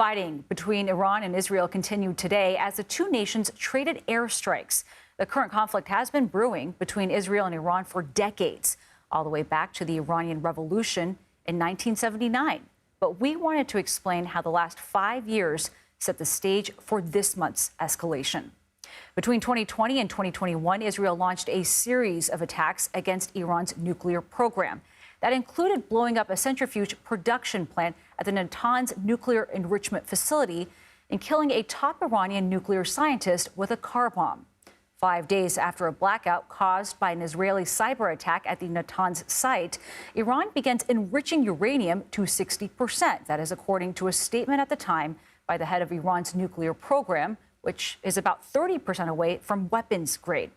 Fighting between Iran and Israel continued today as the two nations traded airstrikes. The current conflict has been brewing between Israel and Iran for decades, all the way back to the Iranian Revolution in 1979. But we wanted to explain how the last 5 years set the stage for this month's escalation. Between 2020 and 2021, Israel launched a series of attacks against Iran's nuclear program. That included blowing up a centrifuge production plant at the Natanz nuclear enrichment facility and killing a top Iranian nuclear scientist with a car bomb. 5 days after a blackout caused by an Israeli cyber attack at the Natanz site, Iran begins enriching uranium to 60%. That is according to a statement at the time by the head of Iran's nuclear program, which is about 30% away from weapons grade.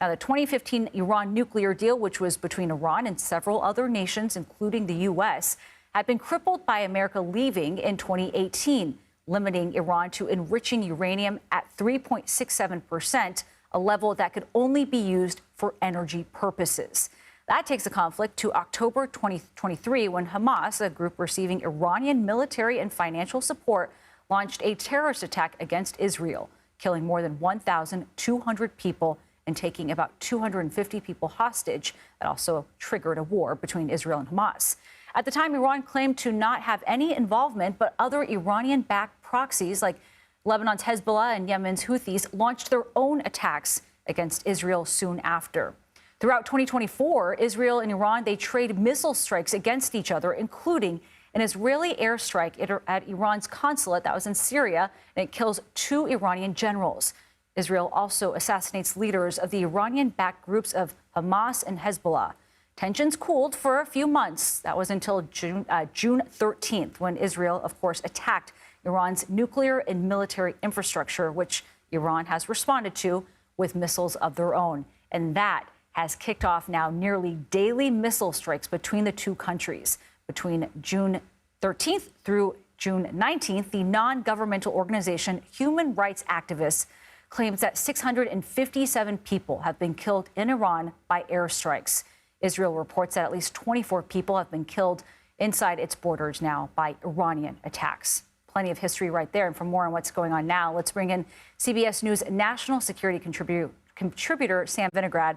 Now, the 2015 Iran nuclear deal, which was between Iran and several other nations, including the U.S., had been crippled by America leaving in 2018, limiting Iran to enriching uranium at 3.67%, a level that could only be used for energy purposes. That takes the conflict to October 2023, when Hamas, a group receiving Iranian military and financial support, launched a terrorist attack against Israel, killing more than 1,200 people and taking about 250 people hostage. That also triggered a war between Israel and Hamas. At the time, Iran claimed to not have any involvement, but other Iranian-backed proxies like Lebanon's Hezbollah and Yemen's Houthis launched their own attacks against Israel soon after. Throughout 2024, Israel and Iran, they trade missile strikes against each other, including an Israeli airstrike at Iran's consulate that was in Syria, and it kills 2 Iranian generals. Israel also assassinates leaders of the Iranian-backed groups of Hamas and Hezbollah. Tensions cooled for a few months. That was until June 13th, when Israel, of course, attacked Iran's nuclear and military infrastructure, which Iran has responded to with missiles of their own. And that has kicked off now nearly daily missile strikes between the two countries. Between June 13th through June 19th, the non-governmental organization Human Rights Activists claims that 657 people have been killed in Iran by airstrikes. Israel reports that at least 24 people have been killed inside its borders now by Iranian attacks. Plenty of history right there. And for more on what's going on now, let's bring in CBS News national security contributor Sam Vinograd.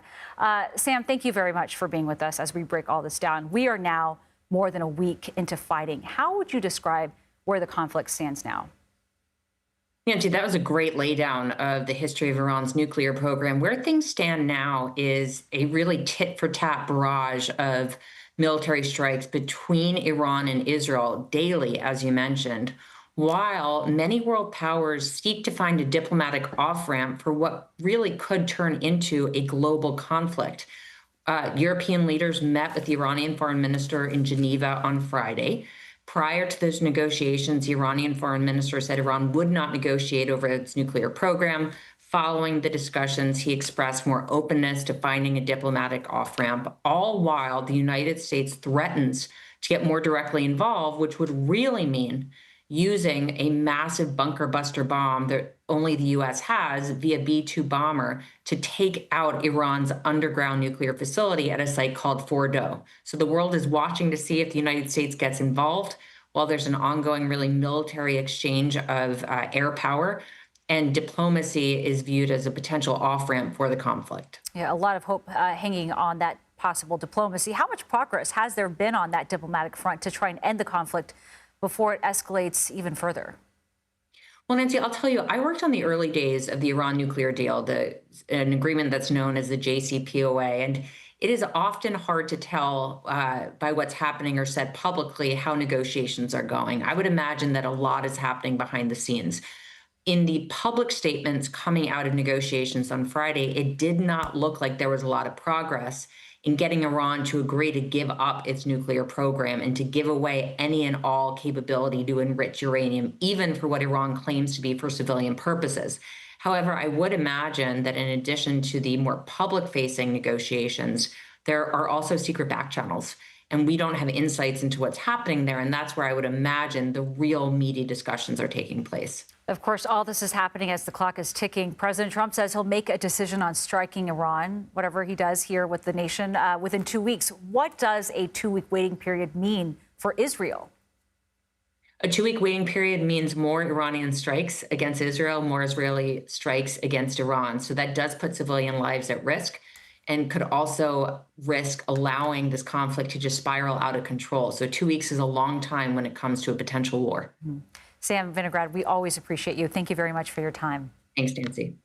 Sam, thank you very much for being with us as we break all this down. We are now more than a week into fighting. How would you describe where the conflict stands now? Angie, that was a great laydown of the history of Iran's nuclear program. Where things stand now is a really tit-for-tat barrage of military strikes between Iran and Israel daily, as you mentioned, while many world powers seek to find a diplomatic off-ramp for what really could turn into a global conflict. European leaders met with the Iranian foreign minister in Geneva on Friday. Prior to those negotiations, the Iranian foreign minister said Iran would not negotiate over its nuclear program. Following the discussions, he expressed more openness to finding a diplomatic off-ramp, all while the United States threatens to get more directly involved, which would really mean using a massive bunker buster bomb that only the U.S. has via B-2 bomber to take out Iran's underground nuclear facility at a site called Fordow. So the world is watching to see if the United States gets involved while there's an ongoing really military exchange of air power, and diplomacy is viewed as a potential off-ramp for the conflict. Yeah, a lot of hope hanging on that possible diplomacy. How much progress has there been on that diplomatic front to try and end the conflict before it escalates even further? Well, Nancy, I'll tell you, I worked on the early days of the Iran nuclear deal, an agreement that's known as the JCPOA, and it is often hard to tell by what's happening or said publicly how negotiations are going. I would imagine that a lot is happening behind the scenes. In the public statements coming out of negotiations on Friday, it did not look like there was a lot of progress in getting Iran to agree to give up its nuclear program and to give away any and all capability to enrich uranium, even for what Iran claims to be for civilian purposes. However, I would imagine that in addition to the more public-facing negotiations, there are also secret back channels, and we don't have insights into what's happening there, and that's where I would imagine the real meaty discussions are taking place. Of course, all this is happening as the clock is ticking. President Trump says he'll make a decision on striking Iran, whatever he does here with the nation, within 2 weeks. What does a 2-week waiting period mean for Israel? A 2-week waiting period means more Iranian strikes against Israel, more Israeli strikes against Iran. So that does put civilian lives at risk and could also risk allowing this conflict to just spiral out of control. So 2 weeks is a long time when it comes to a potential war. Sam Vinograd, we always appreciate you. Thank you very much for your time. Thanks, Nancy.